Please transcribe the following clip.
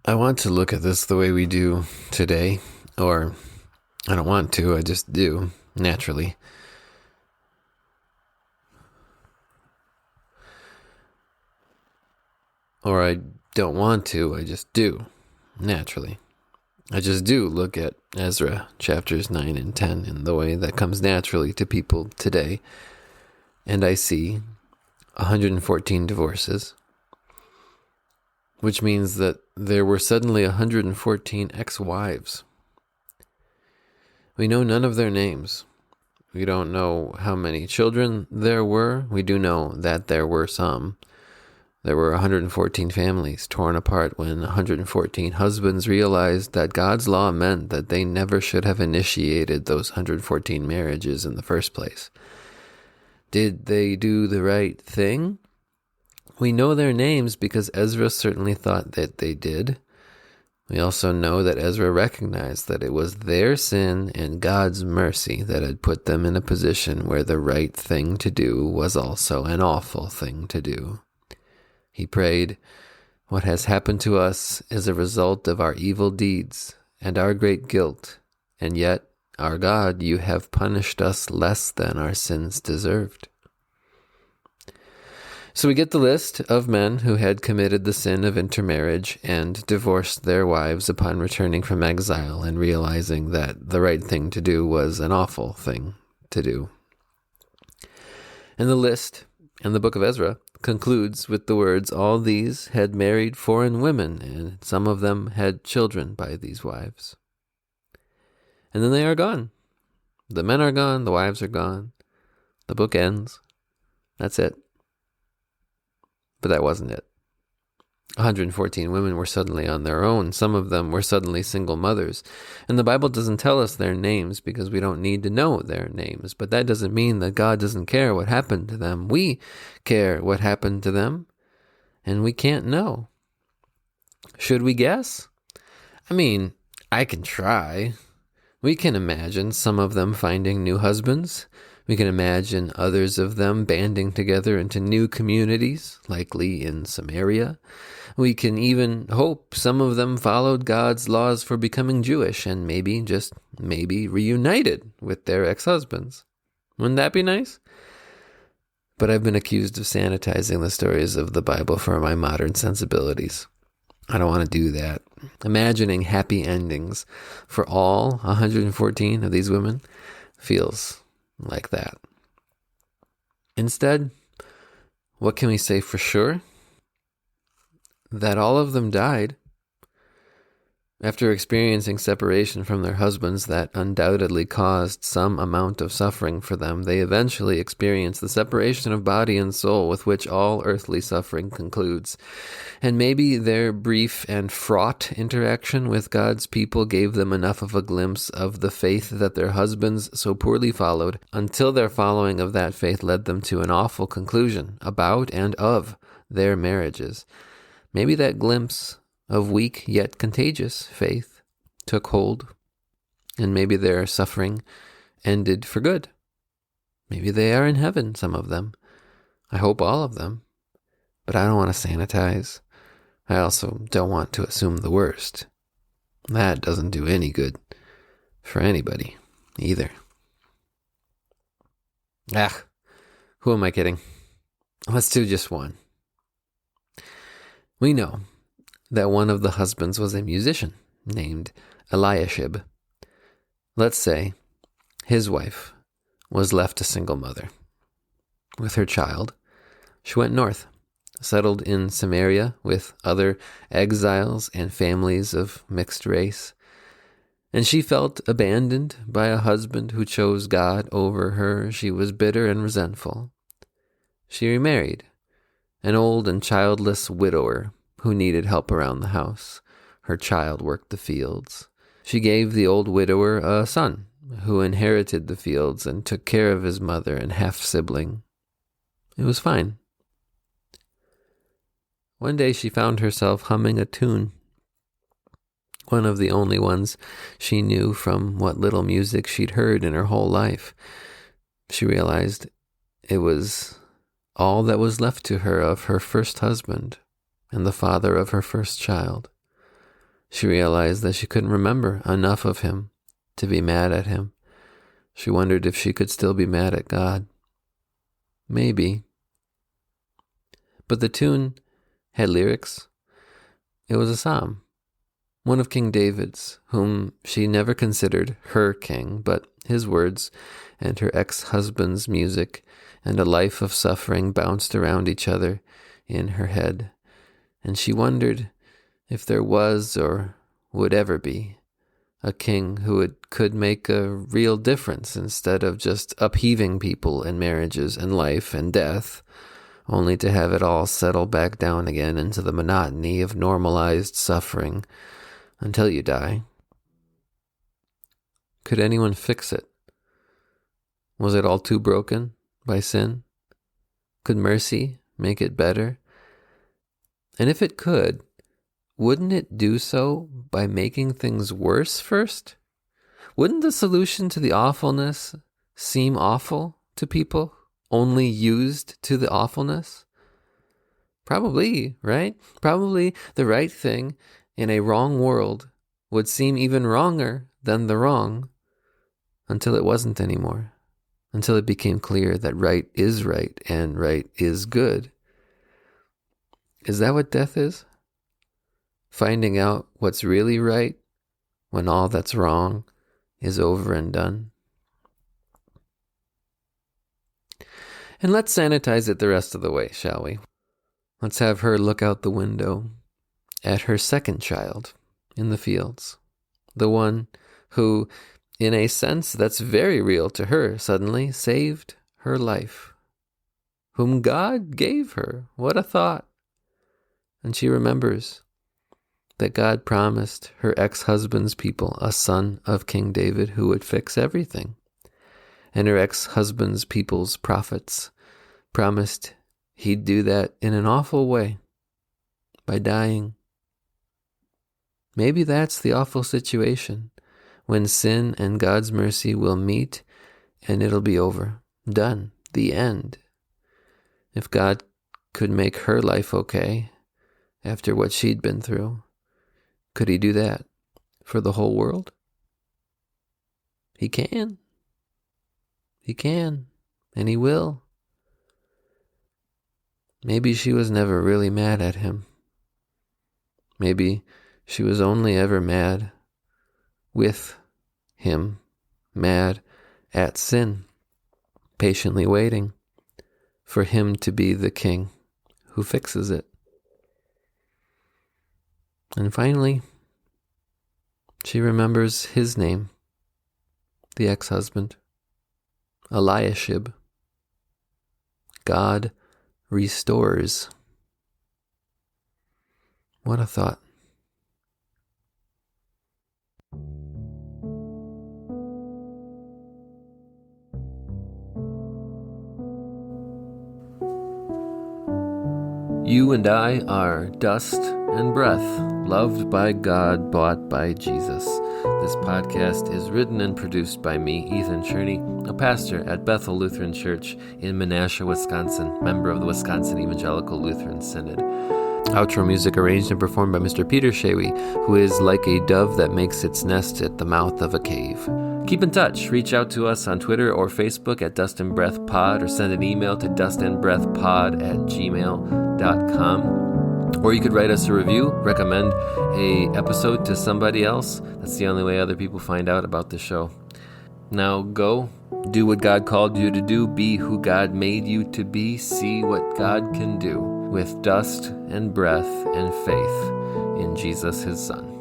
I want to look at this the way we do today, or I don't want to, I just do, naturally. Or I don't want to, I just do, naturally. I just do look at Ezra chapters 9 and 10 in the way that comes naturally to people today, and I see 114 divorces, which means that there were suddenly 114 ex-wives. We know none of their names. We don't know how many children there were. We do know that there were some. There were 114 families torn apart when 114 husbands realized that God's law meant that they never should have initiated those 114 marriages in the first place. Did they do the right thing? We know their names because Ezra certainly thought that they did. We also know that Ezra recognized that it was their sin and God's mercy that had put them in a position where the right thing to do was also an awful thing to do. He prayed, "What has happened to us is a result of our evil deeds and our great guilt, and yet, our God, you have punished us less than our sins deserved." So we get the list of men who had committed the sin of intermarriage and divorced their wives upon returning from exile and realizing that the right thing to do was an awful thing to do. And the list in the book of Ezra concludes with the words, "All these had married foreign women, and some of them had children by these wives." And then they are gone. The men are gone, the wives are gone. The book ends. That's it. But that wasn't it. 114 women were suddenly on their own. Some of them were suddenly single mothers. And the Bible doesn't tell us their names because we don't need to know their names. But that doesn't mean that God doesn't care what happened to them. We care what happened to them, and we can't know. Should we guess? I mean, I can try. We can imagine some of them finding new husbands. We can imagine others of them banding together into new communities, likely in Samaria. We can even hope some of them followed God's laws for becoming Jewish and maybe, just maybe, reunited with their ex-husbands. Wouldn't that be nice? But I've been accused of sanitizing the stories of the Bible for my modern sensibilities. I don't want to do that. Imagining happy endings for all 114 of these women feels like that. Instead, what can we say for sure? That all of them died. After experiencing separation from their husbands that undoubtedly caused some amount of suffering for them, they eventually experienced the separation of body and soul with which all earthly suffering concludes. And maybe their brief and fraught interaction with God's people gave them enough of a glimpse of the faith that their husbands so poorly followed, until their following of that faith led them to an awful conclusion about and of their marriages. Maybe that glimpse of weak yet contagious faith took hold, and maybe their suffering ended for good. Maybe they are in heaven, some of them. I hope all of them. But I don't want to sanitize. I also don't want to assume the worst. That doesn't do any good for anybody, either. Who am I kidding? Let's do just one. We know that one of the husbands was a musician named Eliashib. Let's say his wife was left a single mother. With her child, she went north, settled in Samaria with other exiles and families of mixed race, and she felt abandoned by a husband who chose God over her. She was bitter and resentful. She remarried an old and childless widower who needed help around the house. Her child worked the fields. She gave the old widower a son who inherited the fields and took care of his mother and half-sibling. It was fine. One day she found herself humming a tune, one of the only ones she knew from what little music she'd heard in her whole life. She realized it was all that was left to her of her first husband and the father of her first child. She realized that she couldn't remember enough of him to be mad at him. She wondered if she could still be mad at God. Maybe. But the tune had lyrics. It was a psalm, one of King David's, whom she never considered her king, but his words and her ex-husband's music and a life of suffering bounced around each other in her head. And she wondered if there was or would ever be a king who could make a real difference instead of just upheaving people and marriages and life and death, only to have it all settle back down again into the monotony of normalized suffering until you die. Could anyone fix it? Was it all too broken by sin? Could mercy make it better? And if it could, wouldn't it do so by making things worse first? Wouldn't the solution to the awfulness seem awful to people, only used to the awfulness? Probably, right? Probably the right thing in a wrong world would seem even wronger than the wrong until it wasn't anymore, until it became clear that right is right and right is good. Is that what death is? Finding out what's really right when all that's wrong is over and done. And let's sanitize it the rest of the way, shall we? Let's have her look out the window at her second child in the fields. The one who, in a sense that's very real to her, suddenly saved her life. Whom God gave her. What a thought. And she remembers that God promised her ex-husband's people a son of King David who would fix everything. And her ex-husband's people's prophets promised he'd do that in an awful way, by dying. Maybe that's the awful situation, when sin and God's mercy will meet and it'll be over, done, the end. If God could make her life okay after what she'd been through, could he do that for the whole world? He can. He can, and he will. Maybe she was never really mad at him. Maybe she was only ever mad with him, mad at sin, patiently waiting for him to be the king who fixes it. And finally, she remembers his name, the ex-husband, Eliashib. God restores. What a thought. You and I are dust and breath, loved by God, bought by Jesus. This podcast is written and produced by me, Ethan Cherney, a pastor at Bethel Lutheran Church in Menasha, Wisconsin, member of the Wisconsin Evangelical Lutheran Synod. Outro music arranged and performed by Mr. Peter Shawy, who is like a dove that makes its nest at the mouth of a cave. Keep in touch. Reach out to us on Twitter or Facebook at Dust and Breath Pod, or send an email to dustandbreathpod@gmail.com. Or you could write us a review, recommend a episode to somebody else. That's the only way other people find out about the show. Now go, do what God called you to do, be who God made you to be, see what God can do with dust and breath and faith in Jesus, his Son.